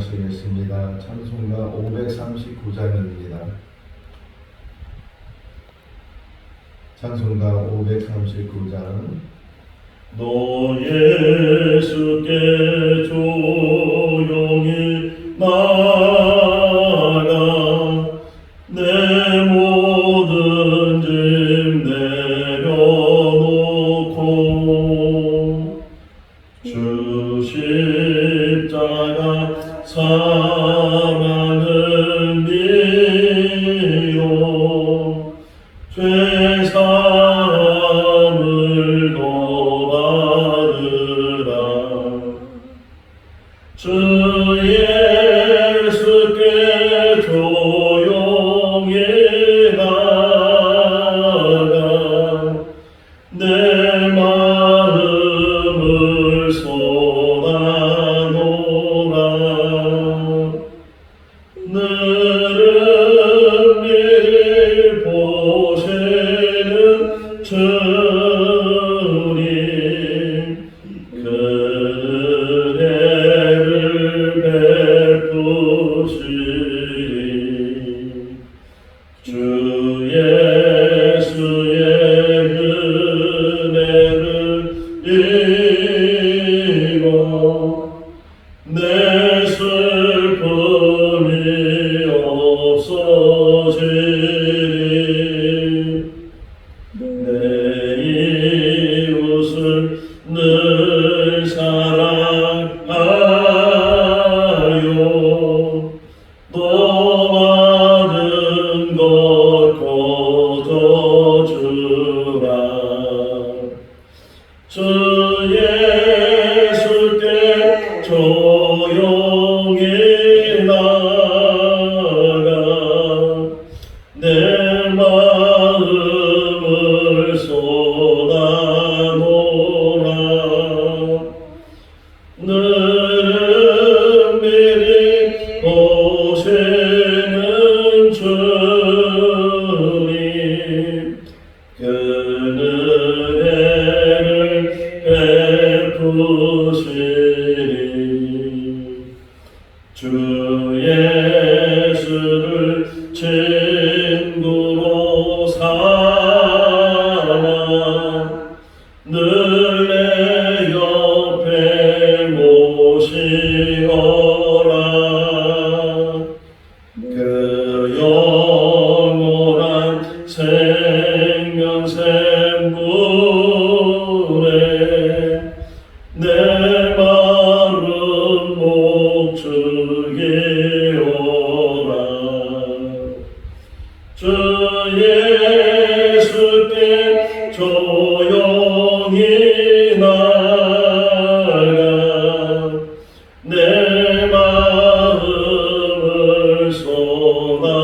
봉독하시겠습니다. 찬송가 539장입니다. 찬송가 539장. 너 예수께 조용히 나가 내 모든 짐 내려놓고 주 십자가 사랑을 믿어 죄사함을 더 받으라. 주 예수께 조용히 나가 내 마음을 쏟아놓으라. 너를 미리 보시는 주님 은혜를 베푸시리. 주 예수의 은혜를 입어 내 슬픔이 없어지리. 내 이웃을 늘 사랑하여 또 받은 것 거둬주라. 주 예수께 조용히 나가 내 마음을 쏟아놓으라. 너를 미리 보시는 주님 그 은혜를 베푸시리. 주 예수를 친구로 삼아 늘 내 옆에 모시어라. 그 영원한 생명샘물에 내 마음 목축이오라. 주 예수께 조용히 나가 내 마음을 쏟아놓으라.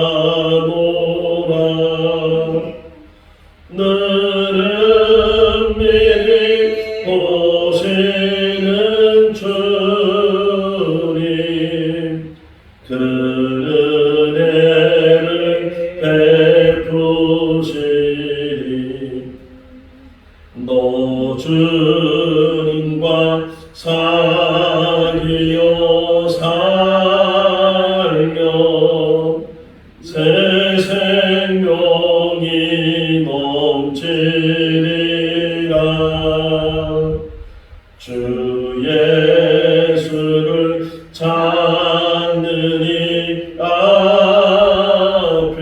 너를 미리 보시는 주님 그 은혜를 베푸시리. 너 주님과 사귀어 살며 새 생명이 넘치리라. 주 예수를 찾는 이 앞에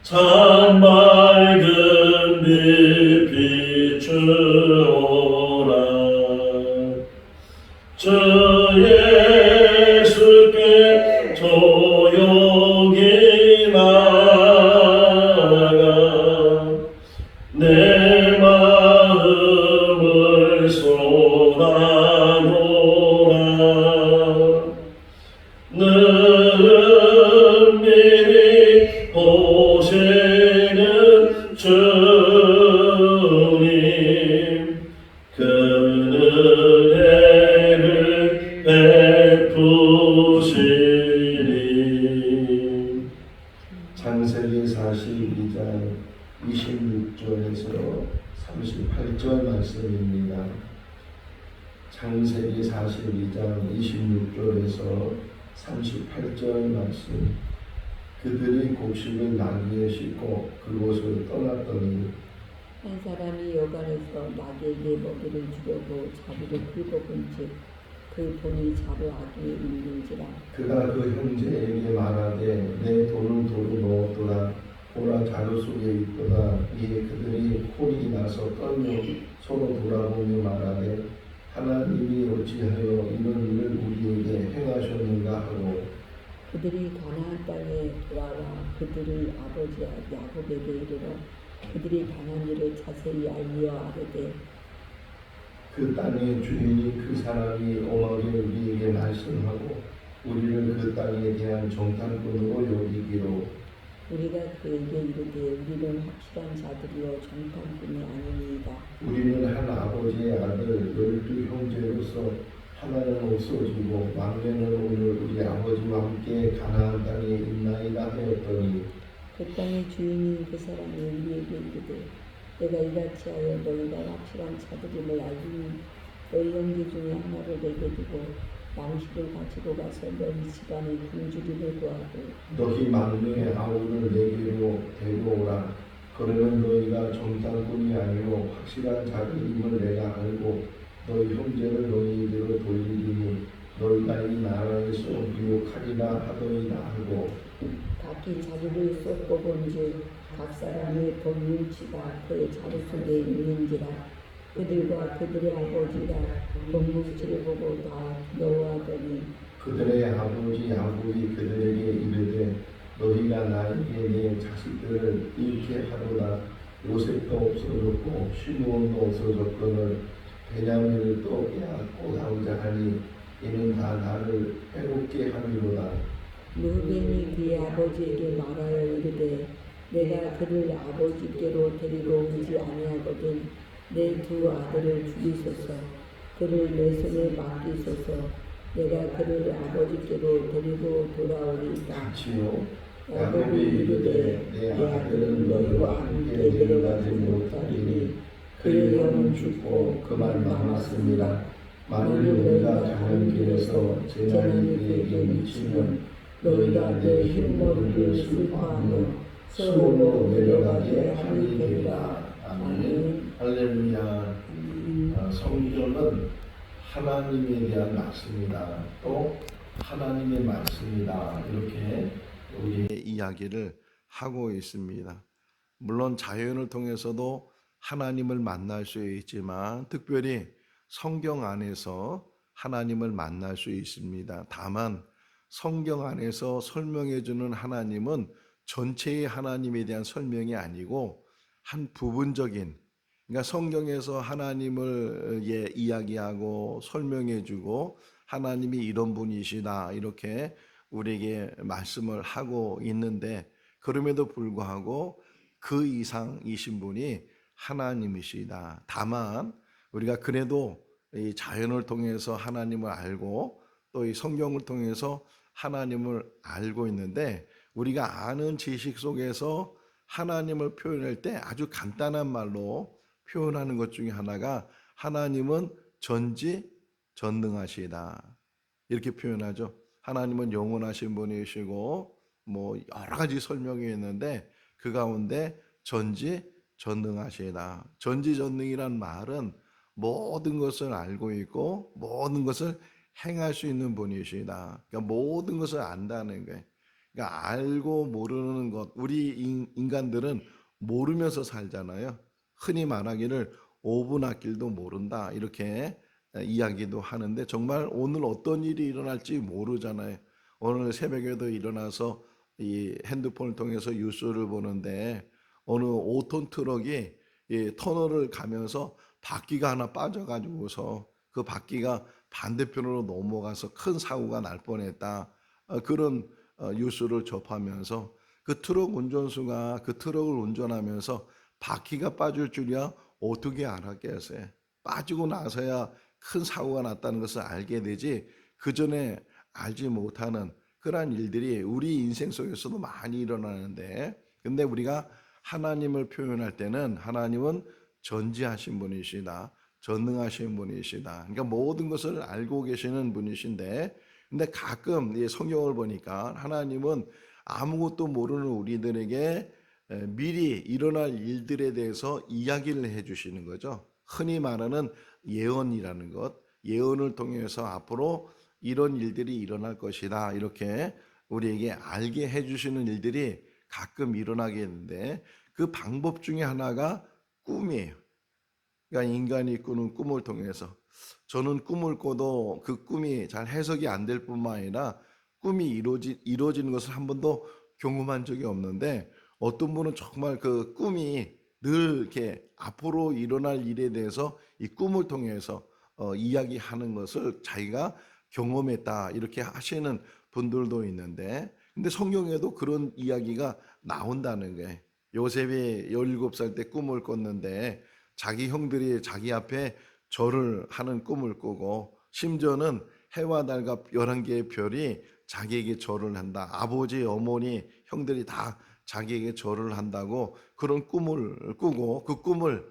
참 밝은 빛 비추어라. 주 예수께 조용히 나가 내 마음을 쏟아놓으라. 너를 미리 보시는 주님 그 은혜를 베푸시리. 창세기 42장 26절에서 38절 말씀입니다. 창세기 42장 26절에서 38절 말씀. 그들이 곡식을 나귀에 싣고 그곳을 떠났더니 한 사람이 여간에서 나귀에게 먹이를 주려고 자루를 끌고 본즉 그 본이 자루 아귀에 있는지라. 그가 그 형제에게 말하되 내 돈을 도로 넣었도다. 보라 자루 속에 있도다. 이에 그들이 혼이 나서 떨며 서로 돌아보며 말하되 하나님이 어찌하여 이런 일을 우리에게 행하셨는가 하고 그들이 가나안 땅에 돌아와 그들의 아버지 야곱에게 이르러 그들이 당한 일을 자세히 알리어 아뢰되 그 땅의 주인이 그 사람이 오하게 우리에게 말씀하고 우리를 그 땅에 대한 정탐꾼으로 여기기로 우리가 그에게 이르되 우리는 확실한 자들이여 정탐꾼이 아니니이다. 우리는 한 아버지의 아들 12 형제로서 하나는 없어지고 막내는 오늘 우리 아버지와 함께 가나안 땅에 있나이다 하였더니 그 땅의 주인이 그 사람이 우리에게 이르되 내가 이같이 하여 너희가 확실한 자들임을 알리니 너희 형제 중에 하나를 내게 두고 양식을 가지고 가서 너희 집안의 굶주림을 구하고 너희 막내 아우를 내게로 데려오라. 그러면 너희가 정탐꾼이 아니요 확실한 자들임을 내가 알고 너희 형제를 너희에게로 돌리리니 너희가 이 나라에서 미혹하리라 하더이다 하고 각기 자루를 쏟고 본즉 각 사람의 본 뭉치가 그의 자루 속에 있는지라. 그들과 그들의 아버지가 본 뭉치를 보고 다 두려워하더니 그들의 아버지 야곱이 그들에게 이르되 너희가 나에게 내 자식들을 잃게 하도다. 요셉도 없어졌고 시므온도 없어졌거늘 베냐민을 또 빼앗고 나오자 하니 이는 다 나를 해롭게 하리로다. 르벤이 그의 아버지에게 말하여 이르되 내가 그를 아버지께로 데리고 오지 아니하거든 내 두 아들을 죽이소서. 그를 내 손에 맡기소서. 내가 그를 아버지께로 데리고 돌아오리이다. 같이요. 야곱이 이르되 내 아들은 너희와 함께 내려가지 못하리니 그의 영은 죽고 그만 남았습니다. 만일 너희가 가는 길에서 재난이 그에게 미치면 너희가 내 흰머리를 슬퍼하며 서울로 내려가게 하리 되리라. 아멘. 할렐루야. 성경은 하나님에 대한 말씀이다. 또 하나님의 말씀이다. 이렇게 우리의 이야기를 하고 있습니다. 물론 자연을 통해서도 하나님을 만날 수 있지만 특별히 성경 안에서 하나님을 만날 수 있습니다. 다만 성경 안에서 설명해 주는 하나님은 전체의 하나님에 대한 설명이 아니고 한 부분적인, 그러니까 성경에서 하나님을 이야기하고 설명해 주고 하나님이 이런 분이시다 이렇게 우리에게 말씀을 하고 있는데 그럼에도 불구하고 그 이상이신 분이 하나님이시다. 다만 우리가 그래도 이 자연을 통해서 하나님을 알고 또 이 성경을 통해서 하나님을 알고 있는데 우리가 아는 지식 속에서 하나님을 표현할 때 아주 간단한 말로 표현하는 것 중에 하나가 하나님은 전지전능하시다 이렇게 표현하죠. 하나님은 영원하신 분이시고 뭐 여러 가지 설명이 있는데 그 가운데 전지전능하시다. 전지전능이란 말은 모든 것을 알고 있고 모든 것을 행할 수 있는 분이시다. 그러니까 모든 것을 안다는 거예요. 그러니까 알고 모르는 것, 우리 인간들은 모르면서 살잖아요. 흔히 말하기를 5분 앞길도 모른다 이렇게 이야기도 하는데 정말 오늘 어떤 일이 일어날지 모르잖아요. 오늘 새벽에도 일어나서 이 핸드폰을 통해서 뉴스를 보는데 어느 5톤 트럭이 이 터널을 가면서 바퀴가 하나 빠져가지고서 그 바퀴가 반대편으로 넘어가서 큰 사고가 날 뻔했다. 그런 뉴스를 접하면서 그 트럭 운전수가 그 트럭을 운전하면서 바퀴가 빠질 줄이야 어떻게 알았겠어요. 빠지고 나서야 큰 사고가 났다는 것을 알게 되지 그 전에 알지 못하는 그러한 일들이 우리 인생 속에서도 많이 일어나는데 근데 우리가 하나님을 표현할 때는 하나님은 전지하신 분이시다. 전능하신 분이시다. 그러니까 모든 것을 알고 계시는 분이신데, 근데 가끔 이 성경을 보니까 하나님은 아무것도 모르는 우리들에게 미리 일어날 일들에 대해서 이야기를 해주시는 거죠. 흔히 말하는 예언이라는 것, 예언을 통해서 앞으로 이런 일들이 일어날 것이다, 이렇게 우리에게 알게 해주시는 일들이 가끔 일어나게 되는데, 그 방법 중에 하나가 꿈이에요. 그러니까 인간이 꾸는 꿈을 통해서, 저는 꿈을 꿔도 그 꿈이 잘 해석이 안 될 뿐만 아니라 꿈이 이루어지는 것을 한 번도 경험한 적이 없는데, 어떤 분은 정말 그 꿈이 늘 이렇게 앞으로 일어날 일에 대해서 이 꿈을 통해서 이야기하는 것을 자기가 경험했다, 이렇게 하시는 분들도 있는데, 근데 성경에도 그런 이야기가 나온다는 거예요. 요셉이 17살 때 꿈을 꿨는데 자기 형들이 자기 앞에 절을 하는 꿈을 꾸고, 심지어는 해와 달과 11개의 별이 자기에게 절을 한다, 아버지, 어머니, 형들이 다 자기에게 절을 한다고 그런 꿈을 꾸고, 그 꿈을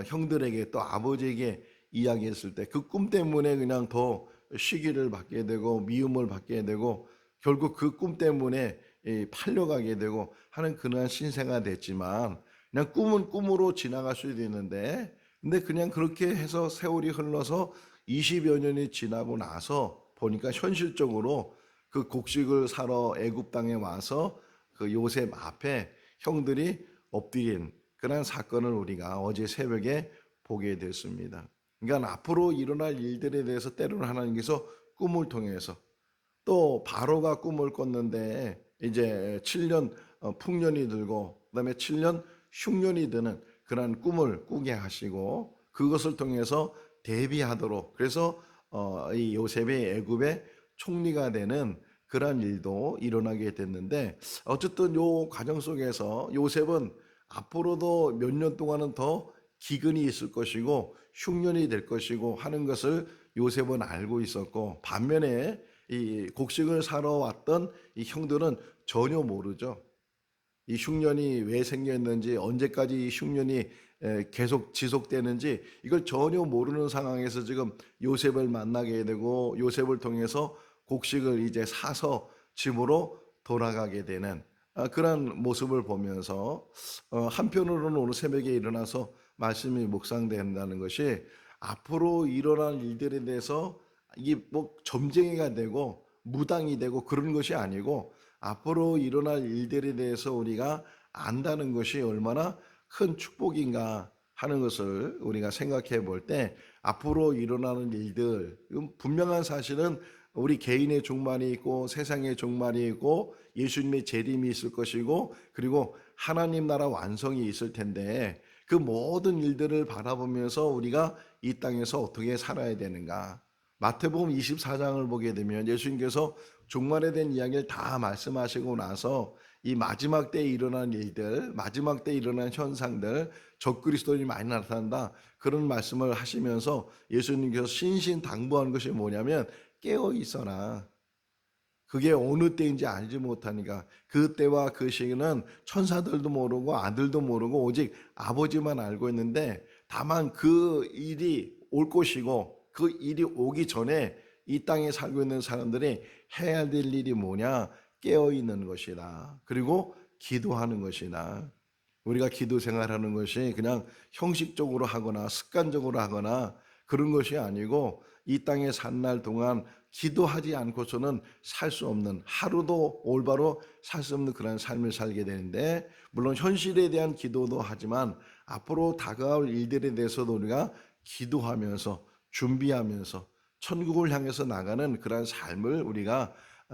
형들에게 또 아버지에게 이야기했을 때 그 꿈 때문에 그냥 더 시기를 받게 되고 미움을 받게 되고, 결국 그 꿈 때문에 팔려가게 되고 하는 그러한 신세가 됐지만, 그냥 꿈은 꿈으로 지나갈 수도 있는데, 근데 그냥 그렇게 해서 세월이 흘러서 20여 년이 지나고 나서 보니까 현실적으로 그 곡식을 사러 애굽 땅에 와서 그 요셉 앞에 형들이 엎드린 그런 사건을 우리가 어제 새벽에 보게 됐습니다. 그러니까 앞으로 일어날 일들에 대해서 때로는 하나님께서 꿈을 통해서, 또 바로가 꿈을 꿨는데 이제 7년 풍년이 들고 그다음에 7년 흉년이 드는 그런 꿈을 꾸게 하시고, 그것을 통해서 대비하도록, 그래서 이 요셉이 애굽의 총리가 되는 그런 일도 일어나게 됐는데, 어쨌든 요 과정 속에서 요셉은 앞으로도 몇 년 동안은 더 기근이 있을 것이고 흉년이 될 것이고 하는 것을 요셉은 알고 있었고, 반면에 이 곡식을 사러 왔던 이 형들은 전혀 모르죠. 이 흉년이 왜 생겼는지, 언제까지 이 흉년이 계속 지속되는지 이걸 전혀 모르는 상황에서 지금 요셉을 만나게 되고, 요셉을 통해서 곡식을 이제 사서 집으로 돌아가게 되는 그런 모습을 보면서, 한편으로는 오늘 새벽에 일어나서 말씀이 묵상된다는 것이, 앞으로 일어날 일들에 대해서 이게 뭐 점쟁이가 되고 무당이 되고 그런 것이 아니고, 앞으로 일어날 일들에 대해서 우리가 안다는 것이 얼마나 큰 축복인가 하는 것을 우리가 생각해 볼 때, 앞으로 일어나는 일들, 분명한 사실은 우리 개인의 종말이 있고 세상의 종말이 있고 예수님의 재림이 있을 것이고, 그리고 하나님 나라 완성이 있을 텐데, 그 모든 일들을 바라보면서 우리가 이 땅에서 어떻게 살아야 되는가. 마태복음 24장을 보게 되면 예수님께서 종말에 대한 이야기를 다 말씀하시고 나서 이 마지막 때에 일어난 일들, 마지막 때에 일어난 현상들, 적그리스도인이 많이 나타난다, 그런 말씀을 하시면서 예수님께서 신신당부하는 것이 뭐냐면, 깨어 있어라. 그게 어느 때인지 알지 못하니까, 그 때와 그 시기는 천사들도 모르고 아들도 모르고 오직 아버지만 알고 있는데, 다만 그 일이 올 것이고 그 일이 오기 전에 이 땅에 살고 있는 사람들이 해야 될 일이 뭐냐? 깨어 있는 것이다. 그리고 기도하는 것이다. 우리가 기도 생활하는 것이 그냥 형식적으로 하거나 습관적으로 하거나 그런 것이 아니고, 이 땅에 산 날 동안 기도하지 않고서는 살 수 없는, 하루도 올바로 살 수 없는 그런 삶을 살게 되는데, 물론 현실에 대한 기도도 하지만 앞으로 다가올 일들에 대해서도 우리가 기도하면서 준비하면서 천국을 향해서 나가는 그런 삶을 우리가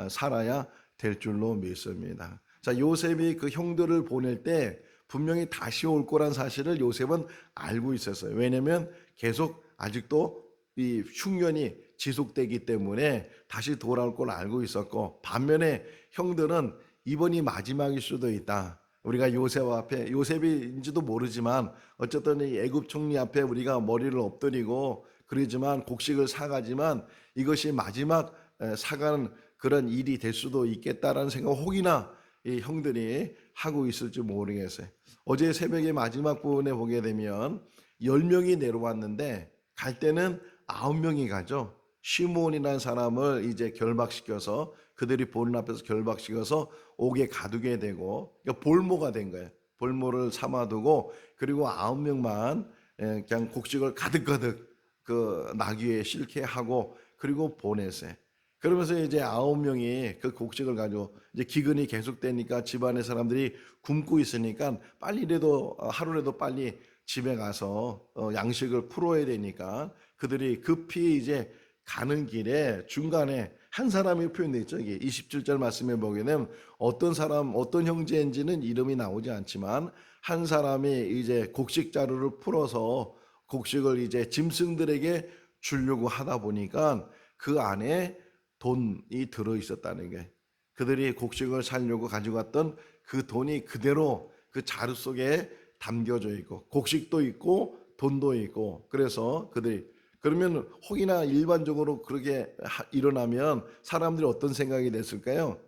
살아야 될 줄로 믿습니다. 자, 요셉이 그 형들을 보낼 때 분명히 다시 올 거란 사실을 요셉은 알고 있었어요. 왜냐하면 계속 아직도 이 흉년이 지속되기 때문에 다시 돌아올 걸 알고 있었고, 반면에 형들은 이번이 마지막일 수도 있다. 우리가 요셉 앞에, 요셉인지도 모르지만 어쨌든 이 애굽 총리 앞에 우리가 머리를 엎드리고 그러지만 곡식을 사가지만 이것이 마지막 사가는 그런 일이 될 수도 있겠다라는 생각 혹이나 이 형들이 하고 있을지 모르겠어요. 어제 새벽에 마지막 부분에 보게 되면 10명이 내려왔는데 갈 때는 9명이 가죠. 시므온이라는 사람을 이제 결박시켜서 그들이 보는 앞에서 결박시켜서 옥에 가두게 되고 그러니까 볼모가 된 거예요. 볼모를 삼아두고 그리고 9명만 그냥 곡식을 가득가득 그 나귀에 실게 하고 그리고 보냈어요. 그러면서 이제 9명이 그 곡식을 가지고 이제 기근이 계속되니까 집안의 사람들이 굶고 있으니까 빨리라도 하루라도 빨리 집에 가서 양식을 풀어야 되니까 그들이 급히 이제 가는 길에 중간에 한 사람이 표현되어 있죠. 이게 27절 말씀에 보게 되면 어떤 사람, 어떤 형제인지는 이름이 나오지 않지만 한 사람이 이제 곡식 자루를 풀어서 곡식을 이제 짐승들에게 주려고 하다 보니까 그 안에 돈이 들어 있었다는 게 그들이 곡식을 사려고 가지고 왔던 그 돈이 그대로 그 자루 속에 담겨져 있고 곡식도 있고 돈도 있고 그래서 그들이 그러면 혹이나 일반적으로 그렇게 일어나면 사람들이 어떤 생각이 냈을까요?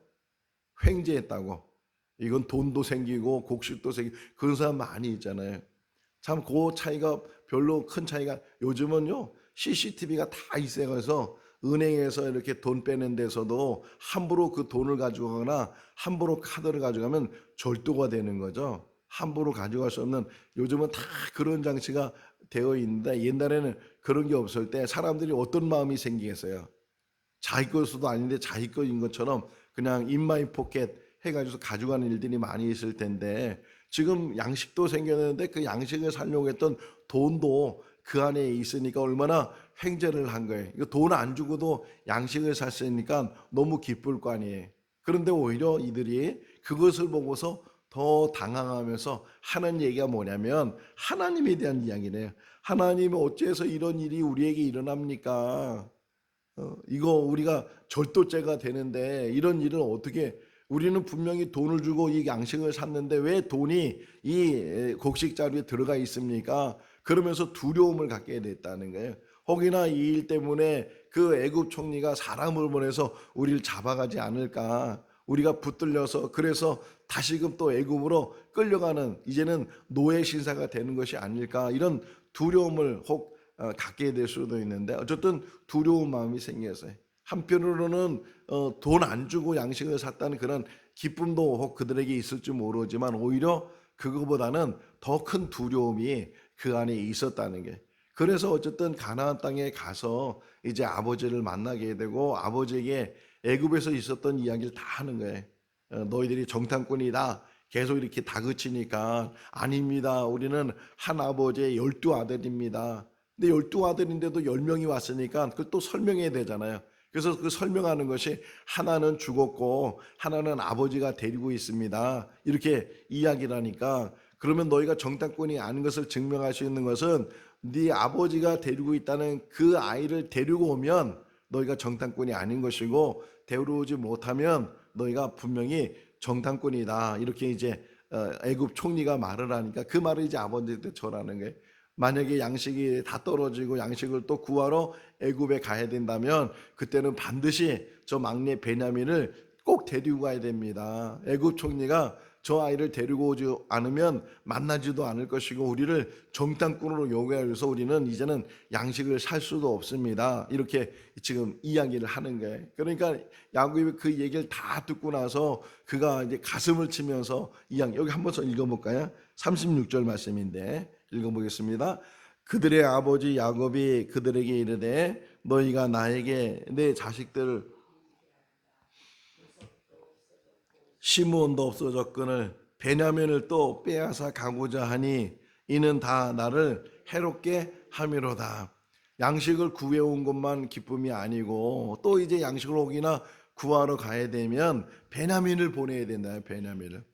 횡재했다고. 이건 돈도 생기고 곡식도 생기고 그런 사람 많이 있잖아요. 참 그 차이가 별로 큰 차이가 요즘은요 CCTV가 다 있어서 은행에서 이렇게 돈 빼는 데서도 함부로 그 돈을 가지고 가거나 함부로 카드를 가져가면 절도가 되는 거죠. 함부로 가져갈 수 없는 요즘은 다 그런 장치가 되어 있는데 옛날에는 그런 게 없을 때 사람들이 어떤 마음이 생기겠어요? 자기 것도 아닌데 자기 것인 것처럼 그냥 in my pocket 해가지고 가져가는 일들이 많이 있을 텐데 지금 양식도 생겼는데 그 양식을 사려고 했던 돈도 그 안에 있으니까 얼마나 횡재를 한 거예요. 이거 돈 안 주고도 양식을 샀으니까 너무 기쁠 거 아니에요. 그런데 오히려 이들이 그것을 보고서 더 당황하면서 하는 얘기가 뭐냐면 하나님에 대한 이야기네요. 하나님이 어째서 이런 일이 우리에게 일어납니까? 이거 우리가 절도죄가 되는데 이런 일은 어떻게 우리는 분명히 돈을 주고 이 양식을 샀는데 왜 돈이 이 곡식 자루에 들어가 있습니까? 그러면서 두려움을 갖게 됐다는 거예요. 혹이나 이 일 때문에 그 애굽 총리가 사람을 보내서 우리를 잡아가지 않을까? 우리가 붙들려서 그래서 다시금 또 애굽으로 끌려가는 이제는 노예 신사가 되는 것이 아닐까? 이런 두려움을 혹 갖게 될 수도 있는데 어쨌든 두려운 마음이 생겼어요. 한편으로는 돈 안 주고 양식을 샀다는 그런 기쁨도 혹 그들에게 있을지 모르지만 오히려 그거보다는 더 큰 두려움이 그 안에 있었다는 게 그래서 어쨌든 가나안 땅에 가서 이제 아버지를 만나게 되고 아버지에게 애굽에서 있었던 이야기를 다 하는 거예요. 너희들이 정탐꾼이다. 계속 이렇게 다그치니까 아닙니다. 우리는 한 아버지의 12아들입니다. 근데 12아들인데도 10명이 왔으니까 그걸 또 설명해야 되잖아요. 그래서 그 설명하는 것이 하나는 죽었고 하나는 아버지가 데리고 있습니다. 이렇게 이야기를 하니까 그러면 너희가 정탐꾼이 아닌 것을 증명할 수 있는 것은 네 아버지가 데리고 있다는 그 아이를 데리고 오면 너희가 정탐꾼이 아닌 것이고 데려오지 못하면 너희가 분명히 정탐꾼이다. 이렇게 이제 애굽 총리가 말을 하니까 그 말을 이제 아버지한테 전하는 거예요. 만약에 양식이 다 떨어지고 양식을 또 구하러 애굽에 가야 된다면 그때는 반드시 저 막내 베냐민을 꼭 데리고 가야 됩니다. 애굽 총리가 저 아이를 데리고 오지 않으면 만나지도 않을 것이고 우리를 정탐꾼으로 요구해서 우리는 이제는 양식을 살 수도 없습니다. 이렇게 지금 이야기를 하는 거예요. 그러니까 야곱이 그 얘기를 다 듣고 나서 그가 이제 가슴을 치면서 이야기 여기 한번 더 읽어볼까요? 36절 말씀인데 읽어보겠습니다. 그들의 아버지 야곱이 그들에게 이르되 너희가 나에게 내 자식들 시므온도 없어졌거늘 베냐민을 또 빼앗아 가고자 하니 이는 다 나를 해롭게 함이로다. 양식을 구해온 것만 기쁨이 아니고 또 이제 양식을 혹이나 구하러 가야 되면 베냐민을 보내야 된다. 베냐민을.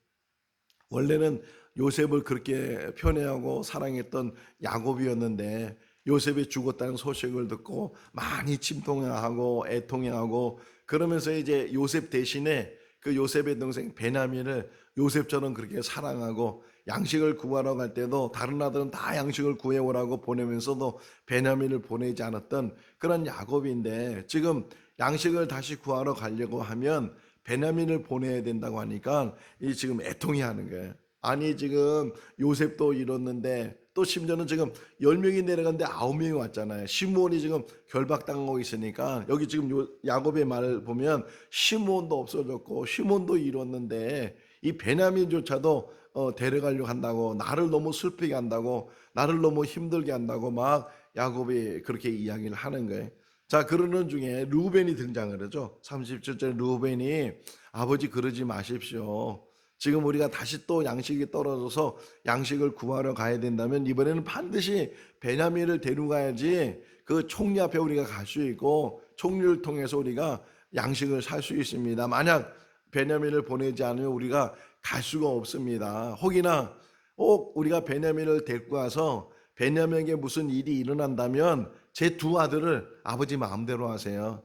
원래는 요셉을 그렇게 편애하고 사랑했던 야곱이었는데 요셉이 죽었다는 소식을 듣고 많이 침통해하고 애통해하고 그러면서 이제 요셉 대신에 그 요셉의 동생 베냐민을 요셉처럼 그렇게 사랑하고 양식을 구하러 갈 때도 다른 아들은 다 양식을 구해오라고 보내면서도 베냐민을 보내지 않았던 그런 야곱인데 지금 양식을 다시 구하러 가려고 하면 베냐민을 보내야 된다고 하니까 이 지금 애통해 하는 거예요. 아니 지금 요셉도 잃었는데 또 심지어는 지금 10명이 내려갔는데 9명이 왔잖아요. 시므온이 지금 결박당하고 있으니까 여기 지금 야곱의 말을 보면 시므온도 없어졌고 시므온도 잃었는데 이 베냐민조차도 데려가려고 한다고, 나를 너무 슬프게 한다고, 나를 너무 힘들게 한다고 막 야곱이 그렇게 이야기를 하는 거예요. 자, 그러는 중에 르우벤이 등장을 하죠. 37절에 르우벤이 아버지 그러지 마십시오. 지금 우리가 다시 또 양식이 떨어져서 양식을 구하러 가야 된다면 이번에는 반드시 베냐민을 데려가야지 그 총리 앞에 우리가 갈 수 있고 총리를 통해서 우리가 양식을 살 수 있습니다. 만약 베냐민을 보내지 않으면 우리가 갈 수가 없습니다. 혹이나 우리가 베냐민을 데리고 가서 베냐민에게 무슨 일이 일어난다면 제 두 아들을 아버지 마음대로 하세요.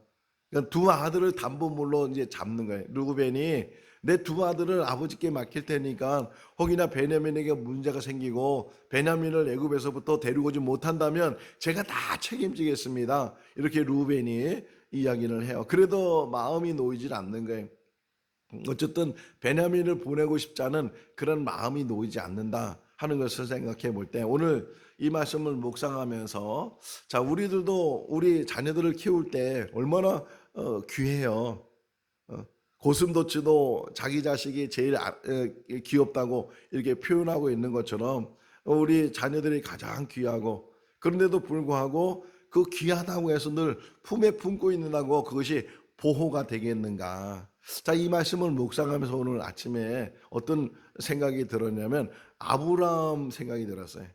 그러니까 두 아들을 담보물로 이제 잡는 거예요. 르우벤이 내 두 아들을 아버지께 맡길 테니까 혹이나 베냐민에게 문제가 생기고 베냐민을 애굽에서부터 데리고 오지 못한다면 제가 다 책임지겠습니다. 이렇게 르우벤이 이야기를 해요. 그래도 마음이 놓이질 않는 거예요. 어쨌든 베냐민을 보내고 싶지 않은 그런 마음이 놓이지 않는다 하는 것을 생각해 볼 때 오늘 이 말씀을 묵상하면서 자, 우리들도 우리 자녀들을 키울 때 얼마나 귀해요. 고슴도치도 자기 자식이 제일 귀엽다고 이렇게 표현하고 있는 것처럼 우리 자녀들이 가장 귀하고, 그런데도 불구하고 그 귀하다고 해서 늘 품에 품고 있는다고 그것이 보호가 되겠는가. 자, 이 말씀을 묵상하면서 오늘 아침에 어떤 생각이 들었냐면 아브라함 생각이 들었어요.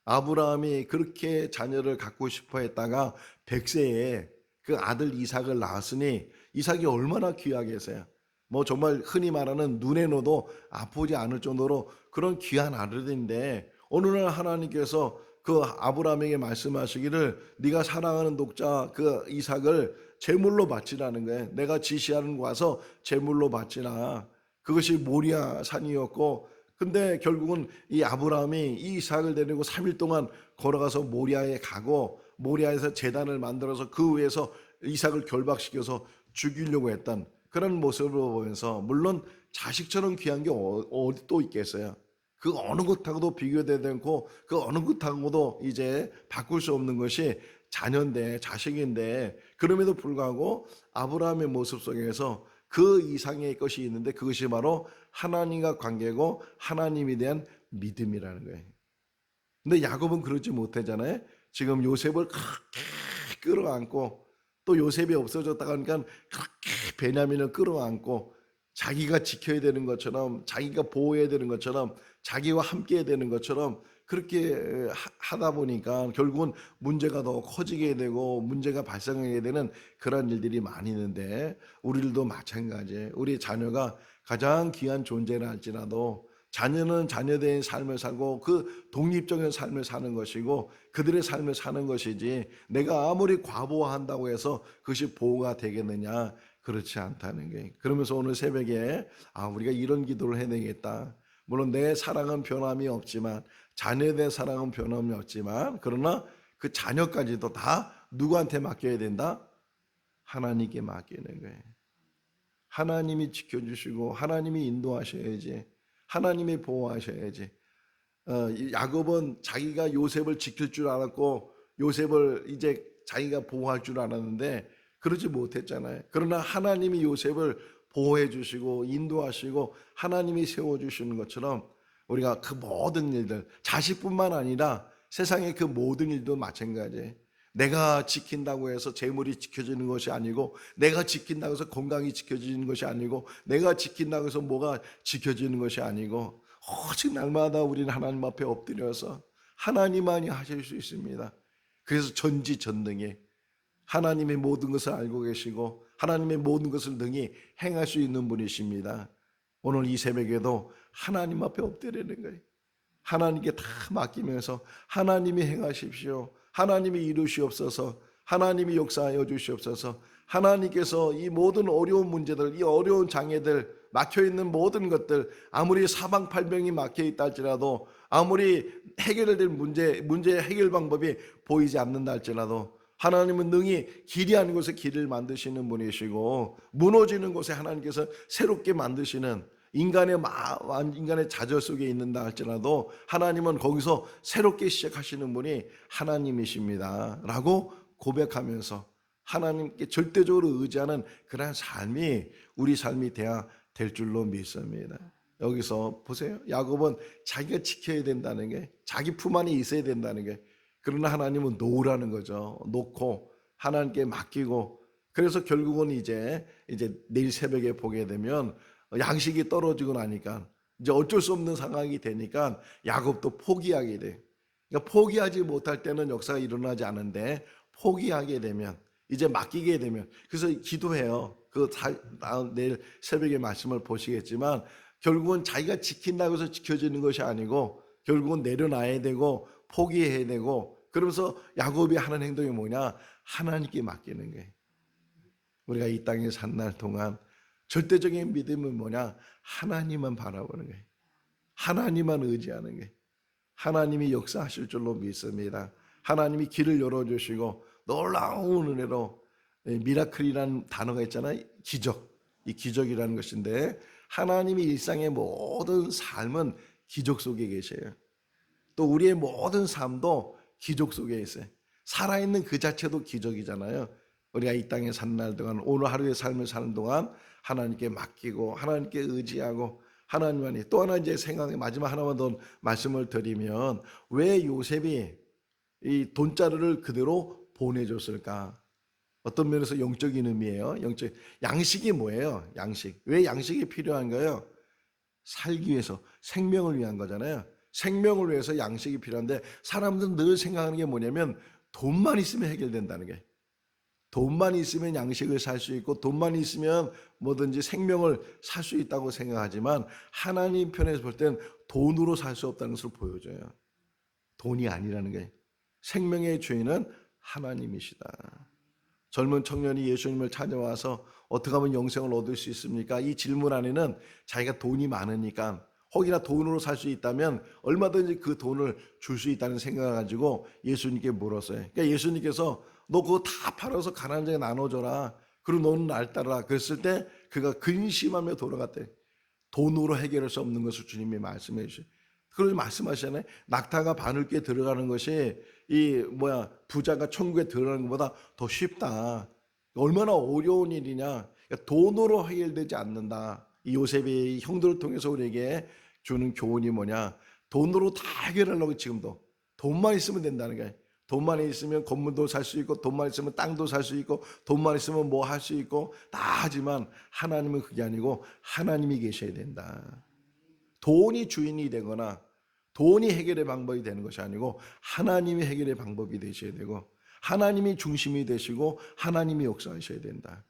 아브라함이 그렇게 자녀를 갖고 싶어 했다가 100세에 그 아들 이삭을 낳았으니 이삭이 얼마나 귀하겠어요. 뭐 정말 흔히 말하는 눈에 넣어도 아프지 않을 정도로 그런 귀한 아들인데 어느 날 하나님께서 그 아브라함에게 말씀하시기를 네가 사랑하는 독자 그 이삭을 제물로 바치라는 거예요. 내가 지시하는 곳 와서 제물로 바치라. 그것이 모리아 산이었고, 근데 결국은 이 아브라함이 이 이삭을 데리고 3일 동안 걸어가서 모리아에 가고 모리아에서 제단을 만들어서 그 위에서 이삭을 결박시켜서 죽이려고 했던 그런 모습을 보면서, 물론 자식처럼 귀한 게 어디 또 있겠어요. 그 어느 것하고도 비교되지 않고 그 어느 것하고도 이제 바꿀 수 없는 것이 자녀인데, 자식인데, 그럼에도 불구하고 아브라함의 모습 속에서 그 이상의 것이 있는데 그것이 바로 하나님과 관계고 하나님에 대한 믿음이라는 거예요. 근데 야곱은 그러지 못하잖아요. 지금 요셉을 그렇게 끌어안고 또 요셉이 없어졌다가 하니까 그렇게 베냐민을 끌어안고 자기가 지켜야 되는 것처럼, 자기가 보호해야 되는 것처럼, 자기와 함께 해야 되는 것처럼 그렇게 하다 보니까 결국은 문제가 더 커지게 되고 문제가 발생하게 되는 그런 일들이 많이 있는데, 우리들도 마찬가지예요. 우리 자녀가 가장 귀한 존재라 할지라도 자녀는 자녀된 삶을 살고 그 독립적인 삶을 사는 것이고 그들의 삶을 사는 것이지, 내가 아무리 과보한다고 해서 그것이 보호가 되겠느냐, 그렇지 않다는 게. 그러면서 오늘 새벽에 우리가 이런 기도를 해야 되겠다. 물론 내 사랑은 변함이 없지만, 자녀에 대한 사랑은 변함이 없지만, 그러나 그 자녀까지도 다 누구한테 맡겨야 된다? 하나님께 맡기는 거예요. 하나님이 지켜주시고 하나님이 인도하셔야지, 하나님이 보호하셔야지. 야곱은 자기가 요셉을 지킬 줄 알았고 요셉을 이제 자기가 보호할 줄 알았는데 그러지 못했잖아요. 그러나 하나님이 요셉을 보호해 주시고 인도하시고 하나님이 세워주시는 것처럼 우리가 그 모든 일들, 자식뿐만 아니라 세상의 그 모든 일도 마찬가지예요. 내가 지킨다고 해서 재물이 지켜지는 것이 아니고, 내가 지킨다고 해서 건강이 지켜지는 것이 아니고, 내가 지킨다고 해서 뭐가 지켜지는 것이 아니고, 오직 날마다 우리는 하나님 앞에 엎드려서 하나님만이 하실 수 있습니다. 그래서 전지전능히 하나님의 모든 것을 알고 계시고 하나님의 모든 것을 능히 행할 수 있는 분이십니다. 오늘 이 새벽에도 하나님 앞에 엎드리는 거예요. 하나님께 다 맡기면서 하나님이 행하십시오, 하나님이 이루시옵소서, 하나님이 역사하여 주시옵소서. 하나님께서 이 모든 어려운 문제들, 이 어려운 장애들, 막혀있는 모든 것들, 아무리 사방팔병이 막혀있다 할지라도, 아무리 해결될 문제의 해결 방법이 보이지 않는다 할지라도 하나님은 능히 길이 아닌 곳에 길을 만드시는 분이시고 무너지는 곳에 하나님께서 새롭게 만드시는 인간의 좌절 속에 있는다 할지라도 하나님은 거기서 새롭게 시작하시는 분이 하나님이십니다 라고 고백하면서 하나님께 절대적으로 의지하는 그러한 삶이 우리 삶이 돼야 될 줄로 믿습니다. 여기서 보세요. 야곱은 자기가 지켜야 된다는 게, 자기 품 안에 있어야 된다는 게, 그러나 하나님은 놓으라는 거죠. 놓고 하나님께 맡기고, 그래서 결국은 이제 내일 새벽에 보게 되면 양식이 떨어지고 나니까 이제 어쩔 수 없는 상황이 되니까 야곱도 포기하게 돼. 그러니까 포기하지 못할 때는 역사가 일어나지 않은데 포기하게 되면, 이제 맡기게 되면, 그래서 기도해요. 내일 새벽에 말씀을 보시겠지만 결국은 자기가 지킨다고 해서 지켜지는 것이 아니고 결국은 내려놔야 되고 포기해야 되고, 그러면서 야곱이 하는 행동이 뭐냐? 하나님께 맡기는 거예요. 우리가 이 땅에 산 날 동안 절대적인 믿음은 뭐냐? 하나님만 바라보는 거예요. 하나님만 의지하는 거예요. 하나님이 역사하실 줄로 믿습니다. 하나님이 길을 열어주시고 놀라운 은혜로, 미라클이라는 단어가 있잖아요. 기적. 이 기적이라는 것인데 하나님이 일상의 모든 삶은 기적 속에 계셔요. 또 우리의 모든 삶도 기적 속에 있어요. 살아있는 그 자체도 기적이잖아요. 우리가 이 땅에 산 날 동안, 오늘 하루의 삶을 사는 동안 하나님께 맡기고 하나님께 의지하고 하나님 안에, 또 하나 이제 생각에 마지막 하나만 더 말씀을 드리면, 왜 요셉이 이 돈자루를 그대로 보내줬을까? 어떤 면에서 영적인 의미예요. 양식이 뭐예요? 양식. 왜 양식이 필요한가요? 살기 위해서, 생명을 위한 거잖아요. 생명을 위해서 양식이 필요한데 사람들은 늘 생각하는 게 뭐냐면 돈만 있으면 해결된다는 게. 돈만 있으면 양식을 살 수 있고 돈만 있으면 뭐든지 생명을 살 수 있다고 생각하지만 하나님 편에서 볼 땐 돈으로 살 수 없다는 것을 보여줘요. 돈이 아니라는 게. 생명의 주인은 하나님이시다. 젊은 청년이 예수님을 찾아와서 어떻게 하면 영생을 얻을 수 있습니까? 이 질문 안에는 자기가 돈이 많으니까, 혹이나 돈으로 살 수 있다면 얼마든지 그 돈을 줄 수 있다는 생각을 가지고 예수님께 물었어요. 그러니까 예수님께서 너 그거 다 팔아서 가난한 자에 나눠줘라. 그리고 너는 날 따라. 그랬을 때 그가 근심하며 돌아갔대. 돈으로 해결할 수 없는 것을 주님이 말씀해 주셔요. 그러지 말씀하시잖아요. 낙타가 바늘귀에 들어가는 것이 부자가 천국에 들어가는 것보다 더 쉽다. 얼마나 어려운 일이냐. 그러니까 돈으로 해결되지 않는다. 이 요셉이 형들을 통해서 우리에게 주는 교훈이 뭐냐? 돈으로 다 해결하려고 지금도 돈만 있으면 된다는 거예요. 돈만 있으면 건물도 살 수 있고 돈만 있으면 땅도 살 수 있고 돈만 있으면 뭐 할 수 있고 다 하지만 하나님은 그게 아니고 하나님이 계셔야 된다. 돈이 주인이 되거나 돈이 해결의 방법이 되는 것이 아니고 하나님이 해결의 방법이 되셔야 되고 하나님이 중심이 되시고 하나님이 역사하셔야 된다.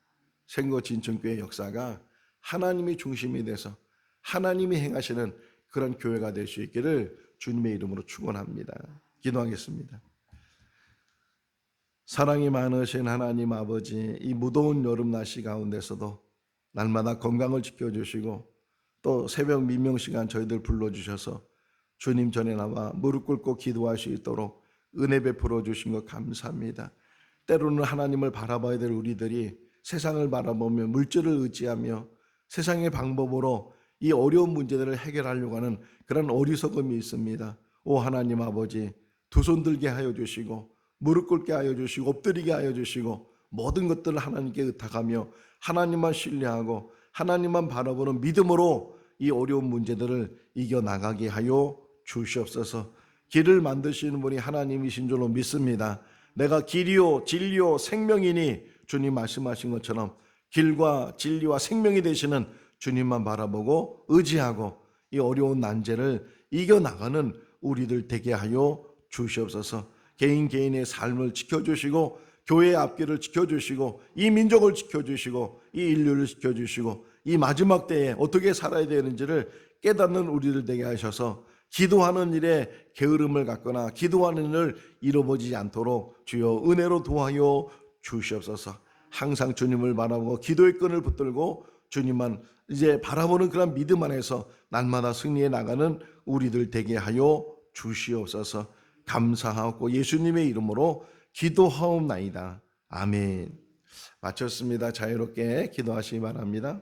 생거진천교회 역사가 하나님이 중심이 돼서 하나님이 행하시는 그런 교회가 될 수 있기를 주님의 이름으로 축원합니다. 기도하겠습니다. 사랑이 많으신 하나님 아버지, 이 무더운 여름 날씨 가운데서도 날마다 건강을 지켜주시고 또 새벽 민명 시간 저희들 불러주셔서 주님 전에 나와 무릎 꿇고 기도할 수 있도록 은혜 베풀어 주신 것 감사합니다. 때로는 하나님을 바라봐야 될 우리들이 세상을 바라보며 물질을 의지하며 세상의 방법으로 이 어려운 문제들을 해결하려고 하는 그런 어리석음이 있습니다. 오 하나님 아버지, 두 손 들게 하여 주시고 무릎 꿇게 하여 주시고 엎드리게 하여 주시고 모든 것들을 하나님께 의탁하며 하나님만 신뢰하고 하나님만 바라보는 믿음으로 이 어려운 문제들을 이겨나가게 하여 주시옵소서. 길을 만드시는 분이 하나님이신 줄로 믿습니다. 내가 길이요 진리요 생명이니 주님 말씀하신 것처럼 길과 진리와 생명이 되시는 주님만 바라보고 의지하고 이 어려운 난제를 이겨나가는 우리들 되게 하여 주시옵소서. 개인의 삶을 지켜주시고 교회의 앞길을 지켜주시고 이 민족을 지켜주시고 이 인류를 지켜주시고 이 마지막 때에 어떻게 살아야 되는지를 깨닫는 우리들 되게 하셔서 기도하는 일에 게으름을 갖거나 기도하는 일을 잃어버리지 않도록 주여 은혜로 도와여 주시옵소서. 항상 주님을 바라보고 기도의 끈을 붙들고 주님만 이제 바라보는 그런 믿음 안에서 날마다 승리해 나가는 우리들 되게 하여 주시옵소서. 감사하고 예수님의 이름으로 기도하옵나이다. 아멘. 마쳤습니다. 자유롭게 기도하시기 바랍니다.